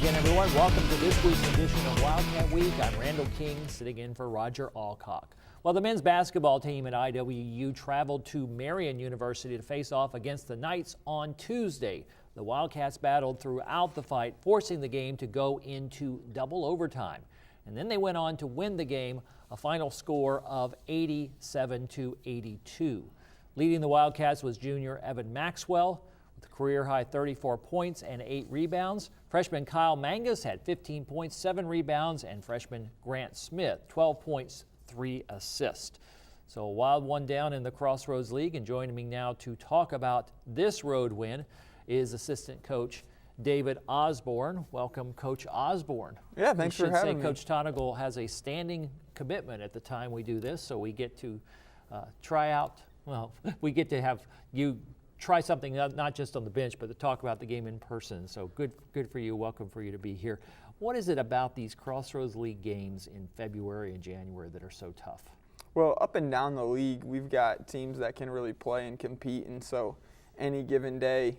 again, everyone. Welcome to this week's edition of Wildcat Week. I'm Randall King, sitting in for Roger Alcock. Well, the men's basketball team at IWU traveled to Marian University to face off against the Knights on Tuesday. The Wildcats battled throughout the fight, forcing the game to go into double overtime. And then they went on to win the game, a final score of 87-82. Leading the Wildcats was junior Evan Maxwell with a career-high 34 points and 8 rebounds. Freshman Kyle Mangus had 15 points, 7 rebounds, and freshman Grant Smith, 12 points, 3 assists. So a wild one down in the Crossroads League, and joining me now to talk about this road win is assistant coach David Osborn. Welcome, Coach Osborn. Yeah, thanks for having me. Coach Tonigal has a standing commitment at the time we do this, so we get to try out, well, we get to have you try something not just on the bench, but to talk about the game in person. So good for you. Welcome for you to be here. What is it about these Crossroads League games in February and January that are so tough? Well, up and down the league, we've got teams that can really play and compete, and so any given day,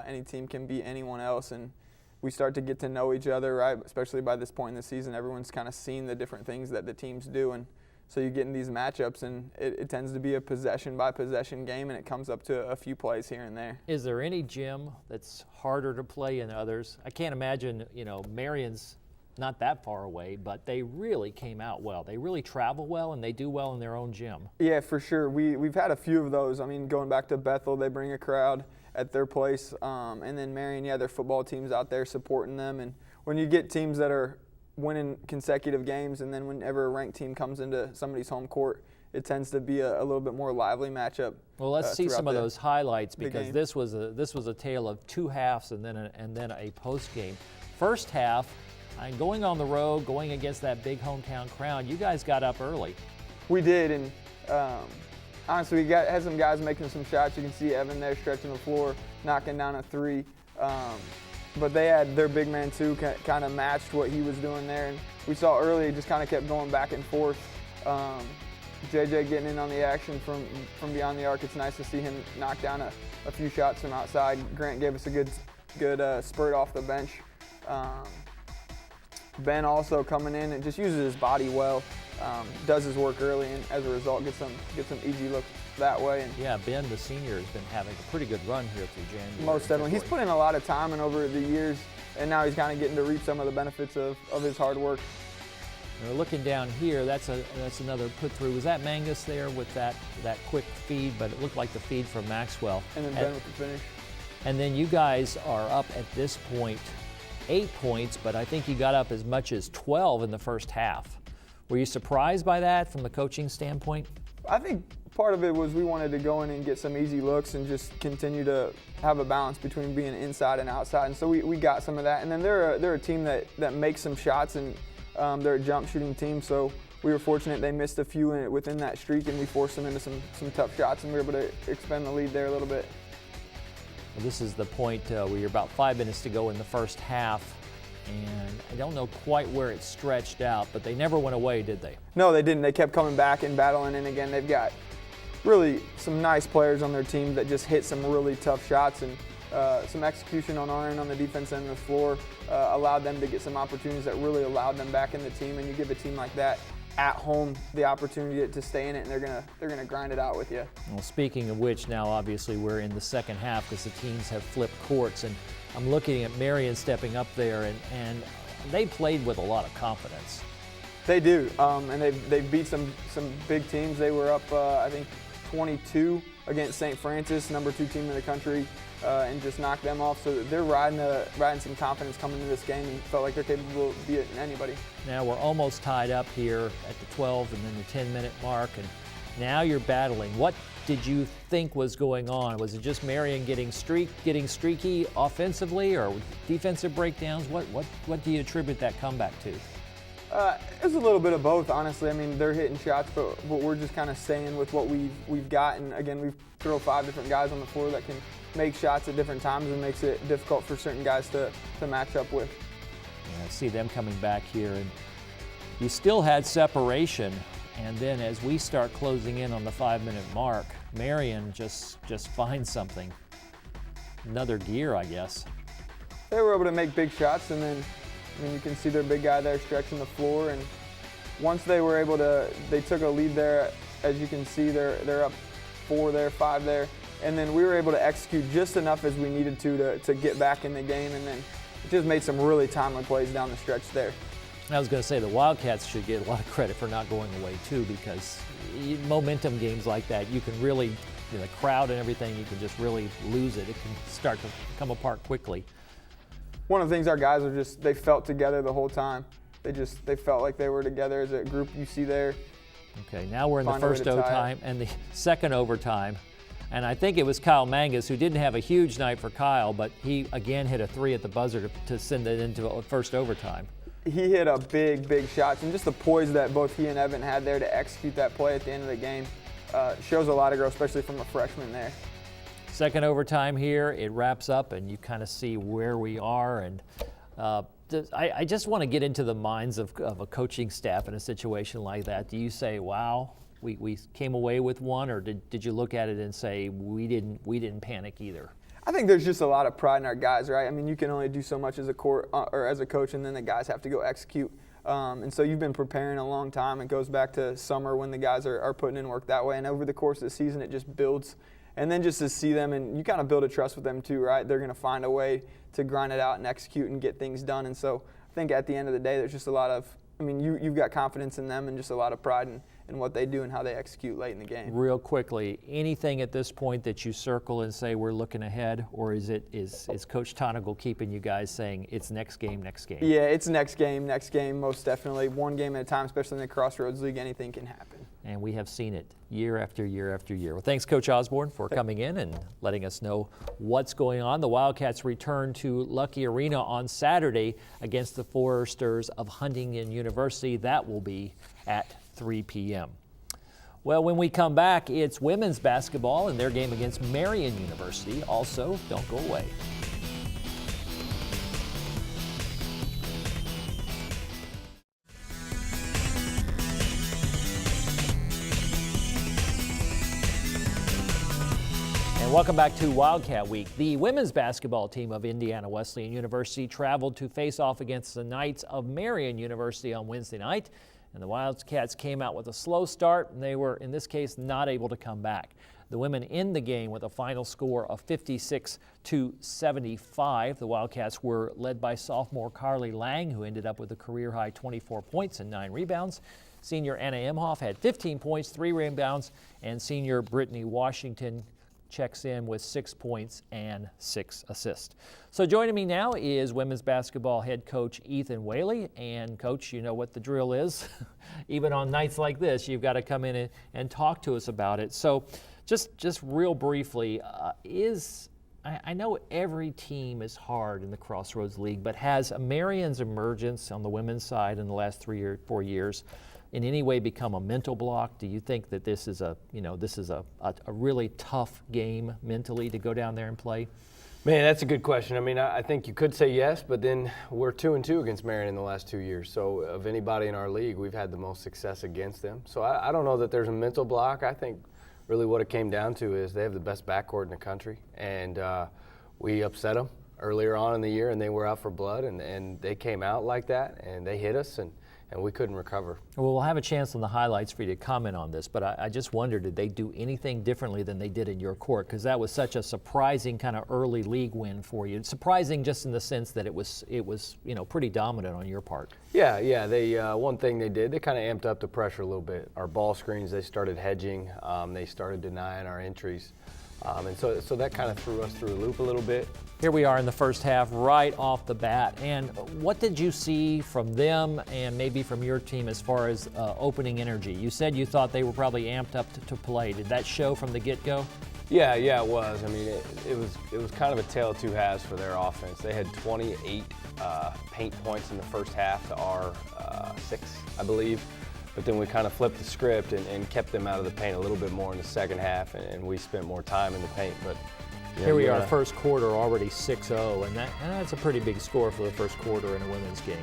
any team can beat anyone else, and we start to get to know each other, right? Especially by this point in the season, everyone's kind of seen the different things that the teams do, and so you get in these matchups, and it tends to be a possession-by-possession game, and it comes up to a few plays here and there. Is there any gym that's harder to play than others? I can't imagine, Marian's not that far away, but they really came out well. They really travel well, and they do well in their own gym. Yeah, for sure. We've had a few of those. I mean, going back to Bethel, they bring a crowd at their place, and then Marian, their football team's out there supporting them, and when you get teams that are winning consecutive games, and then whenever a ranked team comes into somebody's home court, it tends to be a little bit more lively matchup. Well, let's see some of those highlights, because this was a tale of two halves and then a post game. First half, and going on the road, going against that big hometown crowd, you guys got up early. We did, and honestly, we had some guys making some shots. You can see Evan there stretching the floor, knocking down a three. But they had their big man too, kind of matched what he was doing there. And we saw early, it just kind of kept going back and forth. JJ getting in on the action from beyond the arc. It's nice to see him knock down a few shots from outside. Grant gave us a good spurt off the bench. Ben also coming in and just uses his body well, does his work early, and as a result gets some easy looks that way. And yeah, Ben, the senior, has been having a pretty good run here through January. Most definitely. He's put in a lot of time and over the years, and now he's kind of getting to reap some of the benefits of his hard work. We're looking down here. That's another put through. Was that Mangus there with that quick feed? But it looked like the feed from Maxwell. And then Ben with the finish. And then you guys are up at this point 8 points, but I think you got up as much as 12 in the first half. Were you surprised by that from the coaching standpoint? I think part of it was we wanted to go in and get some easy looks and just continue to have a balance between being inside and outside. And so we got some of that. And then they're a team that makes some shots, and they're a jump shooting team. So we were fortunate they missed a few within that streak, and we forced them into some tough shots, and we were able to expand the lead there a little bit. Well, this is the point where you're about 5 minutes to go in the first half. And I don't know quite where it stretched out, but they never went away, did they? No, they didn't. They kept coming back and battling. And again, they've got really some nice players on their team that just hit some really tough shots, and some execution on our end on the defense end of the floor allowed them to get some opportunities that really allowed them back in the team. And you give a team like that at home the opportunity to stay in it, and they're gonna grind it out with you. Well, speaking of which, now obviously we're in the second half because the teams have flipped courts, and I'm looking at Marian stepping up there, and they played with a lot of confidence. They do, and they've beat some big teams. They were up, I think, 22 against St. Francis, number 2 team in the country, and just knocked them off. So they're riding some confidence coming into this game, and felt like they're capable of beating anybody. Now we're almost tied up here at the 12 and then the 10-minute mark, and now you're battling. What did you think was going on? Was it just Marian getting streaky offensively, or defensive breakdowns? What do you attribute that comeback to? It was a little bit of both, honestly. I mean, they're hitting shots, but we're just kind of staying with what we've got. And again, we've thrown 5 different guys on the floor that can make shots at different times, and makes it difficult for certain guys to match up with. Yeah, I see them coming back here, and you still had separation. And then as we start closing in on the 5-minute mark, Marian just finds something. Another gear, I guess. They were able to make big shots, and then I mean, you can see their big guy there stretching the floor, and once they were able to, they took a lead there. As you can see, they're up 4 there, 5 there, and then we were able to execute just enough as we needed to get back in the game, and then it just made some really timely plays down the stretch there. I was going to say the Wildcats should get a lot of credit for not going away too, because momentum games like that, you can really, the crowd and everything, you can just really lose it. It can start to come apart quickly. One of the things our guys are they felt together the whole time. They felt like they were together as a group. You see there. Okay, now we're in the first overtime and the second overtime. And I think it was Kyle Mangus, who didn't have a huge night for Kyle, but he again hit a 3 at the buzzer to send it into a first overtime. He hit a big shot, and just the poise that both he and Evan had there to execute that play at the end of the game shows a lot of growth, especially from a freshman there. Second overtime here, it wraps up, and you kind of see where we are. And I just want to get into the minds of a coaching staff in a situation like that. Do you say, wow, we came away with one, or did you look at it and say we didn't panic either? I think there's just a lot of pride in our guys, right? I mean, you can only do so much as a or as a coach, and then the guys have to go execute. And so you've been preparing a long time. It goes back to summer when the guys are putting in work that way, and over the course of the season, it just builds. And then just to see them, and you kind of build a trust with them too, right? They're going to find a way to grind it out and execute and get things done. And so I think at the end of the day, there's just a lot of, I mean, you've got confidence in them and just a lot of pride in what they do and how they execute late in the game. Real quickly, anything at this point that you circle and say we're looking ahead, or is Coach Tonigal keeping you guys saying it's next game? Yeah, it's next game, most definitely. One game at a time, especially in the Crossroads League, anything can happen. And we have seen it year after year after year. Well, thanks, Coach Osborn, for coming in and letting us know what's going on. The Wildcats return to Lucky Arena on Saturday against the Foresters of Huntington University. That will be at 3 p.m. Well, when we come back, it's women's basketball and their game against Marian University. Also, don't go away. And welcome back to Wildcat Week. The women's basketball team of Indiana Wesleyan University traveled to face off against the Knights of Marian University on Wednesday night. And the Wildcats came out with a slow start, and they were, in this case, not able to come back. The women in the game with a final score of 56-75. The Wildcats were led by sophomore Carly Lang, who ended up with a career-high 24 points and 9 rebounds. Senior Anna Emhoff had 15 points, 3 rebounds, and senior Brittany Washington checks in with 6 points and 6 assists. So joining me now is women's basketball head coach Ethan Whaley. And Coach, you know what the drill is. Even on nights like this, you've got to come in and talk to us about it. So just real briefly, I know every team is hard in the Crossroads League, but has Marian's emergence on the women's side in the last 3 or 4 years in any way become a mental block? Do you think that this is a really tough game mentally to go down there and play? Man, that's a good question. I mean, I think you could say yes, but then we're 2-2 against Marian in the last 2 years. So of anybody in our league, we've had the most success against them. So I don't know that there's a mental block. I think really what it came down to is they have the best backcourt in the country, and we upset them earlier on in the year, and they were out for blood, and they came out like that, and they hit us, and we couldn't recover. Well, we'll have a chance on the highlights for you to comment on this, but I just wondered, did they do anything differently than they did in your court? Because that was such a surprising kind of early league win for you. Surprising just in the sense that it was pretty dominant on your part. Yeah. They one thing they did, they kind of amped up the pressure a little bit. Our ball screens, they started hedging. They started denying our entries. And so that kind of threw us through a loop a little bit. Here we are in the first half right off the bat. And what did you see from them and maybe from your team as far as opening energy? You said you thought they were probably amped up to play. Did that show from the get-go? Yeah, it was. I mean, it was kind of a tale of two halves for their offense. They had 28 paint points in the first half to our 6, I believe. But then we kind of flipped the script and kept them out of the paint a little bit more in the second half, and we spent more time in the paint. But here we are, first quarter already 6-0, and that's a pretty big score for the first quarter in a women's game.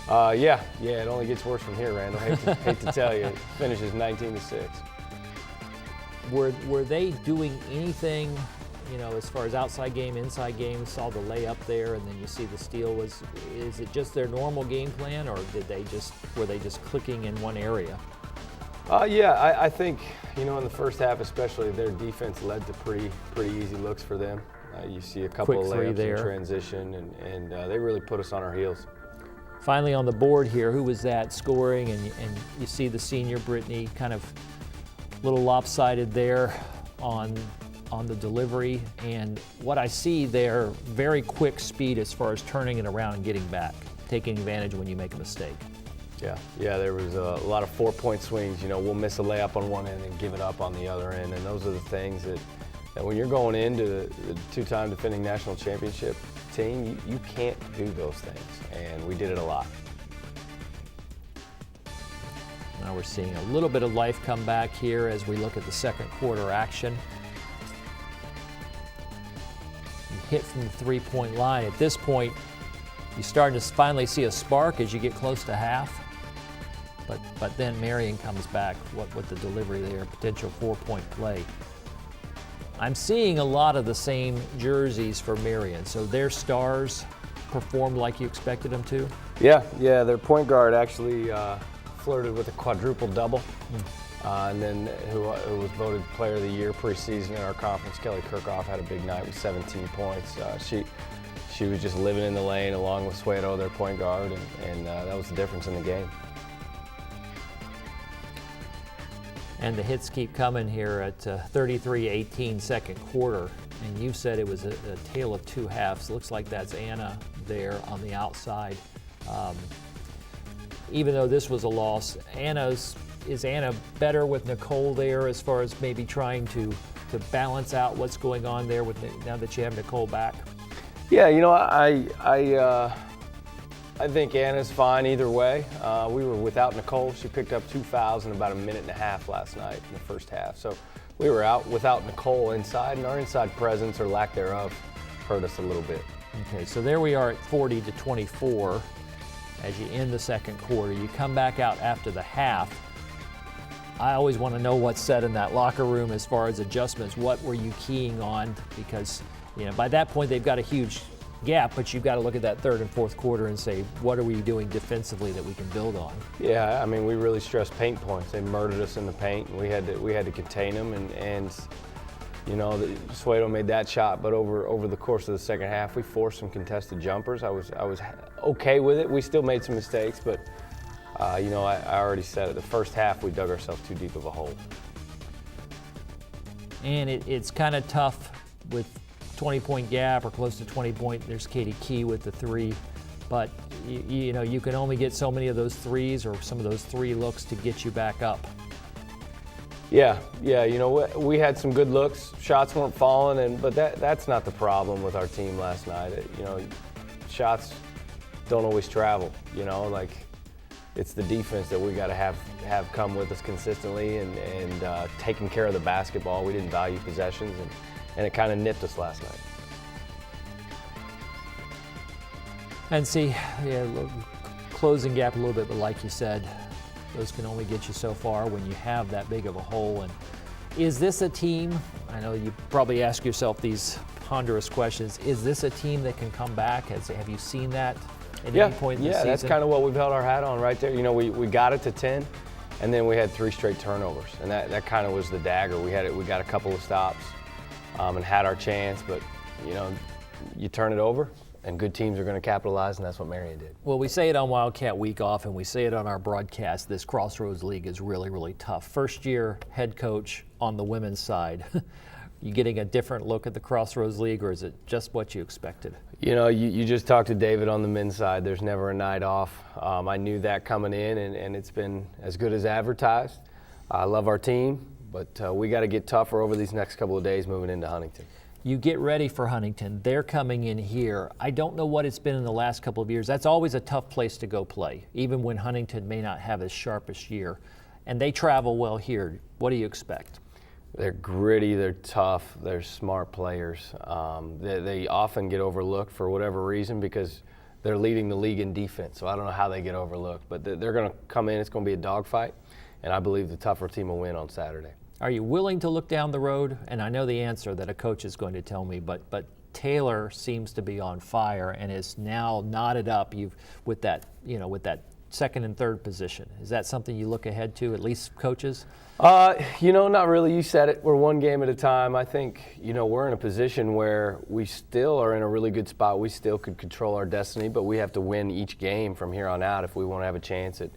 Yeah, it only gets worse from here, Randall. Hate to tell you, it finishes 19-6. Were they doing anything you know, as far as outside game, inside game, saw the layup there, and then you see the steal. Is it just their normal game plan, or were they just clicking in one area? Yeah, I think, you know, in the first half especially, their defense led to pretty easy looks for them. You see a couple Quick of three layups there. in transition, and they really put us on our heels. Finally on the board here, who was that scoring? And you see the senior Brittany kind of a little lopsided there on the delivery. And what I see there, very quick speed as far as turning it around and getting back, taking advantage when you make a mistake. Yeah, there was a lot of 4-point swings. You know, we'll miss a layup on one end and give it up on the other end, and those are the things that when you're going into the two-time defending national championship team, you can't do those things, and we did it a lot. Now we're seeing a little bit of life come back here as we look at the second quarter action. You hit from the three-point line. At this point, you're starting to finally see a spark as you get close to half. But then Marian comes back with the delivery there, potential 4-point play. I'm seeing a lot of the same jerseys for Marian, so their stars performed like you expected them to? Yeah, their point guard actually flirted with a quadruple double. And then who was voted player of the year preseason in our conference, Kelly Kirkhoff, had a big night with 17 points. She was just living in the lane along with Suedo, their point guard, and that was the difference in the game. And the hits keep coming here at 33-18 second quarter. And you said it was a tale of two halves. Looks like that's Anna there on the outside. Even though this was a loss, is Anna better with Nicole there as far as maybe trying to balance out what's going on there now that you have Nicole back? Yeah, you know, I think Anna's fine either way. We were without Nicole. She picked up 2 fouls in about a minute and a half last night in the first half. So we were out without Nicole inside, and our inside presence or lack thereof hurt us a little bit. Okay, so there we are at 40-24 as you end the second quarter. You come back out after the half. I always want to know what's said in that locker room as far as adjustments. What were you keying on? Because, you know, by that point they've got a huge gap, but you've got to look at that third and fourth quarter and say, what are we doing defensively that we can build on? Yeah, I mean, we really stressed paint points. They murdered us in the paint, and we had to contain them. And you know, Suedo made that shot, but over the course of the second half, we forced some contested jumpers. I was okay with it. We still made some mistakes, but you know, I already said it. The first half, we dug ourselves too deep of a hole. And it's kind of tough with 20-point gap or close to 20 point. There's Katie Key with the three, but you know, you can only get so many of those threes or some of those three looks to get you back up. Yeah, you know, we had some good looks. Shots weren't falling, but that's not the problem with our team last night. You know, shots don't always travel, you know, like it's the defense that we got to have come with us consistently and taking care of the basketball. We didn't value possessions, and it kind of nipped us last night. And see, yeah, closing gap a little bit, but like you said, those can only get you so far when you have that big of a hole. And is this a team, I know you probably ask yourself these ponderous questions, is this a team that can come back? Have you seen that at any point in the season? Yeah, that's kind of what we've held our hat on right there. You know, we got it to 10, and then we had 3 straight turnovers, and that kind of was the dagger. We got a couple of stops and had our chance, but you know, you turn it over, and good teams are going to capitalize, and that's what Marian did. Well, we say it on Wildcat Week Off, and we say it on our broadcast. This Crossroads League is really, really tough. First-year head coach on the women's side. You getting a different look at the Crossroads League, or is it just what you expected? You know, you just talked to David on the men's side. There's never a night off. I knew that coming in, and it's been as good as advertised. I love our team, but we got to get tougher over these next couple of days moving into Huntington. You get ready for Huntington. They're coming in here. I don't know what it's been in the last couple of years. That's always a tough place to go play, even when Huntington may not have its sharpest year. And they travel well here. What do you expect? They're gritty, they're tough, they're smart players. They often get overlooked for whatever reason because they're leading the league in defense. So I don't know how they get overlooked, but they're going to come in. It's going to be a dogfight, and I believe the tougher team will win on Saturday. Are you willing to look down the road? And I know the answer that a coach is going to tell me, but Taylor seems to be on fire and is now knotted up with that second and third position. Is that something you look ahead to, at least coaches? Not really. You said it. We're one game at a time. I think, we're in a position where we still are in a really good spot. We still could control our destiny, but we have to win each game from here on out if we want to have a chance at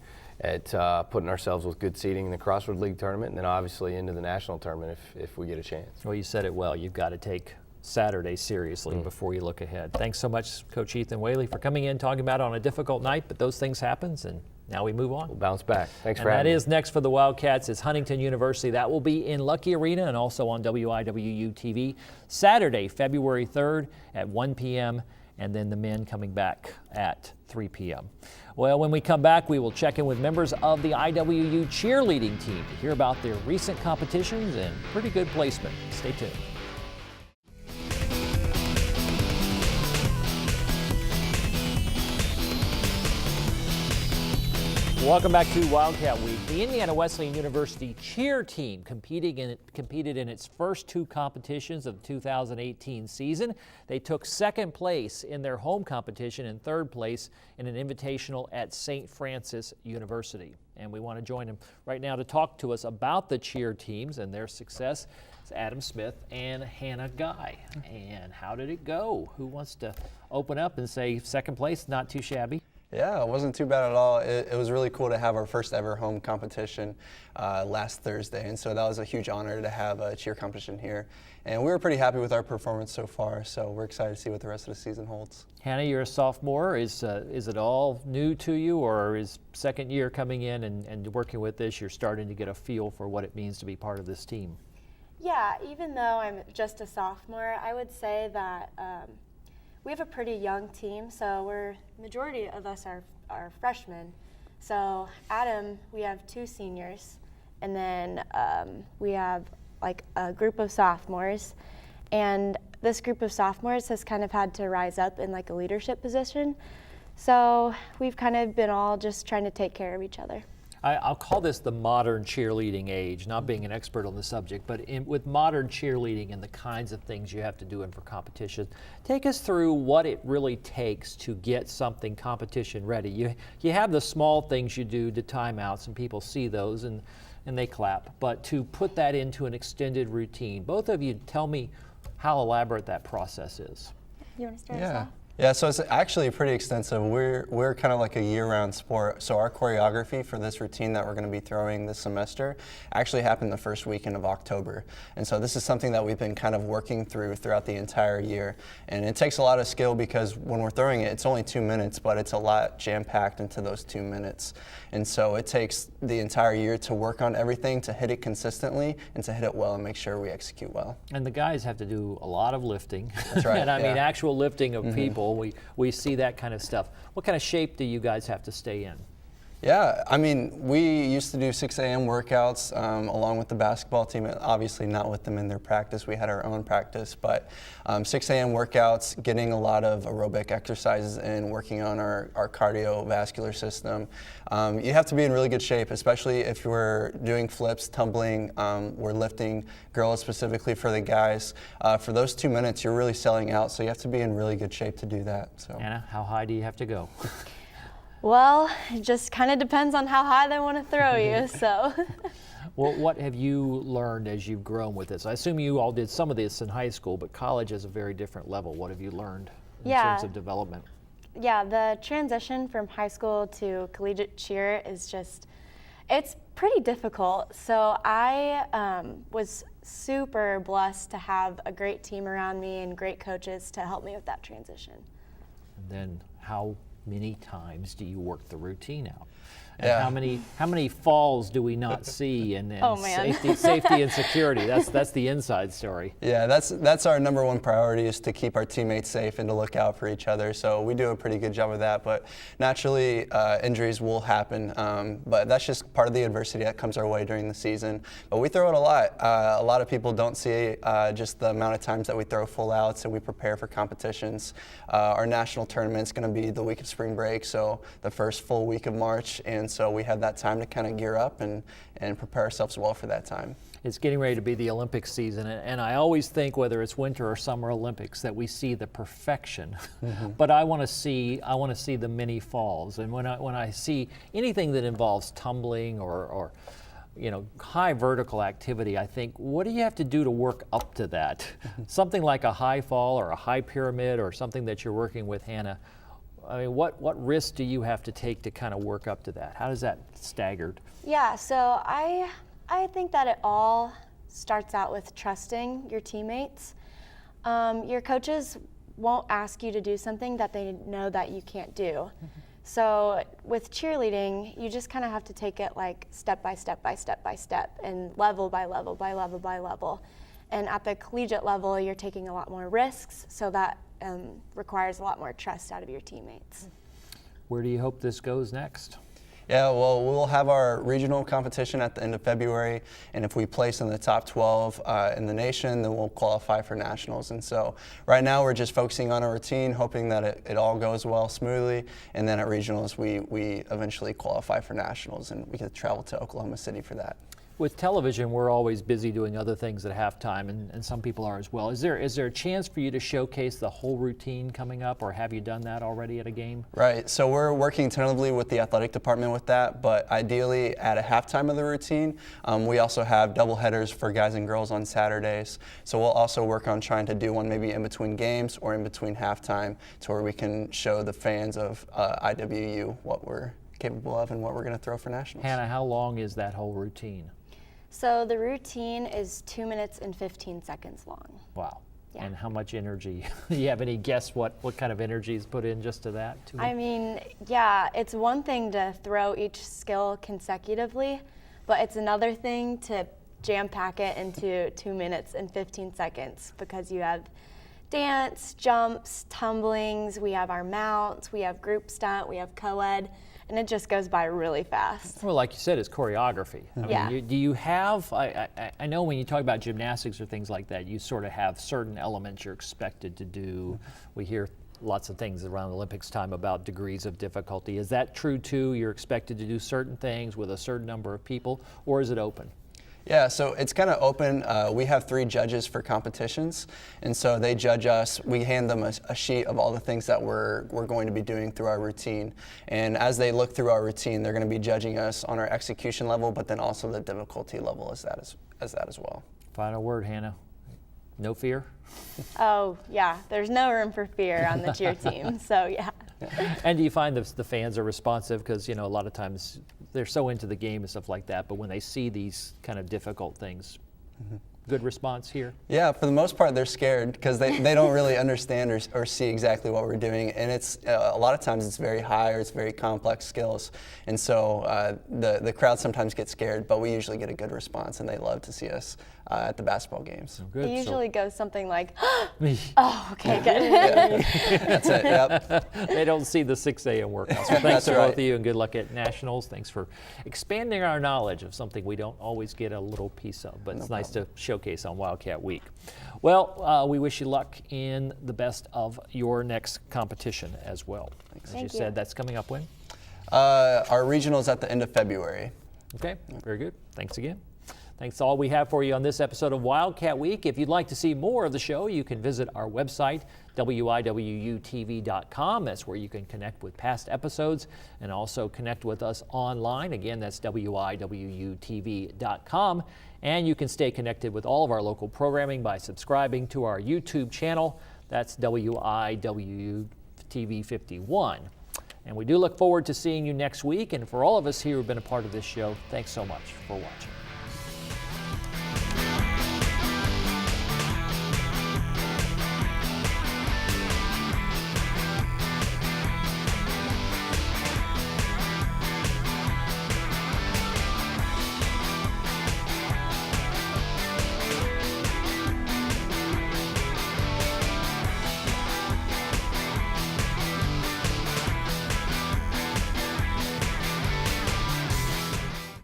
putting ourselves with good seeding in the Crossroad League tournament, and then obviously into the national tournament if we get a chance. Well, you said it well. You've got to take Saturday seriously before you look ahead. Thanks so much, Coach Ethan Whaley, for coming in, talking about it on a difficult night, but those things happen, and now we move on. We'll bounce back. Thanks for having me. me. And that is next for the Wildcats is Huntington University. That will be in Lucky Arena and also on WIWU TV Saturday, February 3rd at 1 p.m., and then the men coming back at 3 p.m. Well, when we come back, we will check in with members of the IWU cheerleading team to hear about their recent competitions and pretty good placement. Stay tuned. Welcome back to Wildcat Week. The Indiana Wesleyan University cheer team competed in its first two competitions of the 2018 season. They took second place in their home competition and third place in an invitational at St. Francis University. And we want to join him right now to talk to us about the cheer teams and their success. It's Adam Smith and Hannah Guy. And how did it go? Who wants to open up and say second place, not too shabby? Yeah, it wasn't too bad at all. It was really cool to have our first ever home competition last Thursday, and so that was a huge honor to have a cheer competition here. And we were pretty happy with our performance so far, so we're excited to see what the rest of the season holds. Hannah, you're a sophomore. Is it all new to you, or is second year coming in and working with this, you're starting to get a feel for what it means to be part of this team? Yeah, even though I'm just a sophomore, I would say that we have a pretty young team, so majority of us are freshmen. So Adam, we have 2 seniors, and then we have like a group of sophomores, and this group of sophomores has kind of had to rise up in like a leadership position. So we've kind of been all just trying to take care of each other. I'll call this the modern cheerleading age, not being an expert on the subject, but with modern cheerleading and the kinds of things you have to do in for competition, take us through what it really takes to get something competition ready. You have the small things you do, the timeouts, and people see those and they clap, but to put that into an extended routine, both of you tell me how elaborate that process is. You want to start us off? Yeah, so it's actually pretty extensive. We're kind of like a year-round sport. So our choreography for this routine that we're going to be throwing this semester actually happened the first weekend of October. And so this is something that we've been kind of working throughout the entire year. And it takes a lot of skill because when we're throwing it, it's only 2 minutes, but it's a lot jam-packed into those 2 minutes. And so it takes the entire year to work on everything, to hit it consistently, and to hit it well and make sure we execute well. And the guys have to do a lot of lifting. That's right. And I mean actual lifting of people. We see that kind of stuff. What kind of shape do you guys have to stay in? Yeah, I mean, we used to do 6 a.m. workouts along with the basketball team, obviously not with them in their practice. We had our own practice, but 6 a.m. workouts, getting a lot of aerobic exercises and working on our cardiovascular system. You have to be in really good shape, especially if you're doing flips, tumbling, we're lifting girls specifically for the guys. For those 2 minutes, you're really selling out, so you have to be in really good shape to do that. So. Anna, how high do you have to go? Well, it just kind of depends on how high they want to throw you, so. Well, what have you learned as you've grown with this? I assume you all did some of this in high school, but college is a very different level. What have you learned in terms of development? Yeah, the transition from high school to collegiate cheer is it's pretty difficult. So I was super blessed to have a great team around me and great coaches to help me with that transition. And then how many times do you work the routine out? And Yeah. how many falls do we not see? And Oh, man. safety and security. That's the inside story. Yeah, that's our number one priority, is to keep our teammates safe and to look out for each other. So we do a pretty good job of that. But naturally, injuries will happen. But that's just part of the adversity that comes our way during the season. But we throw it a lot. A lot of people don't see just the amount of times that we throw full outs and we prepare for competitions. Our national tournament's going to be the week of spring break, so the first full week of March. And so we have that time to kind of gear up and prepare ourselves well for that time. It's getting ready to be the Olympic season, and I always think, whether it's Winter or Summer Olympics, that we see the perfection. But I want to see the mini falls, and when I see anything that involves tumbling or high vertical activity, I think, what do you have to do to work up to that? Something like a high fall or a high pyramid or something that you're working with, Hannah. I mean, what risk do you have to take to kind of work up to that? How does that staggered? Yeah, so I think that it all starts out with trusting your teammates. Your coaches won't ask you to do something that they know that you can't do. So with cheerleading, you just kind of have to take it like step by step by step by step and level by level by level by level. And at the collegiate level, you're taking a lot more risks, so that requires a lot more trust out of your teammates. Where do you hope this goes next? Yeah, well, we'll have our regional competition at the end of February, and if we place in the top 12 in the nation, then we'll qualify for nationals. And so right now we're just focusing on our routine, hoping that it all goes well smoothly, and then at regionals we eventually qualify for nationals, and we get to travel to Oklahoma City for that. With television, we're always busy doing other things at halftime, and some people are as well. Is there a chance for you to showcase the whole routine coming up, or have you done that already at a game? Right, so we're working tentatively with the athletic department with that, but ideally at a halftime of the routine, we also have double headers for guys and girls on Saturdays. So we'll also work on trying to do one maybe in between games or in between halftime, to where we can show the fans of IWU what we're capable of and what we're going to throw for nationals. Hannah, how long is that whole routine? So the routine is 2 minutes and 15 seconds long. Wow. Yeah. And how much energy? Do you have any guess what kind of energy is put in just to that? I mean, yeah, it's one thing to throw each skill consecutively, but it's another thing to jam-pack it into 2 minutes and 15 seconds, because you have dance, jumps, tumblings, we have our mounts, we have group stunt, we have co-ed, and it just goes by really fast. Well, like you said, it's choreography. Yeah. I mean, do you have, I know when you talk about gymnastics or things like that, you sort of have certain elements you're expected to do. We hear lots of things around Olympics time about degrees of difficulty. Is that true too? You're expected to do certain things with a certain number of people, or is it open? Yeah, so it's kind of open. We have 3 judges for competitions, and so they judge us. We hand them a sheet of all the things that we're going to be doing through our routine. And as they look through our routine, they're going to be judging us on our execution level, but then also the difficulty level as that as well. Final word, Hannah. No fear? Oh, yeah, there's no room for fear on the cheer team, so yeah. And do you find the fans are responsive? Because, a lot of times they're so into the game and stuff like that, but when they see these kind of difficult things, good response here? Yeah, for the most part, they're scared because they don't really understand or see exactly what we're doing. And it's a lot of times it's very high or it's very complex skills. And so the crowd sometimes gets scared, but we usually get a good response, and they love to see us at the basketball games. Good. It usually goes something like, oh, okay, good. That's it, yep. They don't see the 6 a.m. workouts. So thanks to both of you, and good luck at Nationals. Thanks for expanding our knowledge of something we don't always get a little piece of, but it's nice to showcase on Wildcat Week. Well, we wish you luck in the best of your next competition as well. As you said, that's coming up when? Our regional's at the end of February. Okay, very good. Thanks again. Thanks, all we have for you on this episode of Wildcat Week. If you'd like to see more of the show, you can visit our website, wiwutv.com. That's where you can connect with past episodes and also connect with us online. Again, that's wiwutv.com. And you can stay connected with all of our local programming by subscribing to our YouTube channel. That's WIWTV51. And we do look forward to seeing you next week. And for all of us here who've been a part of this show, thanks so much for watching.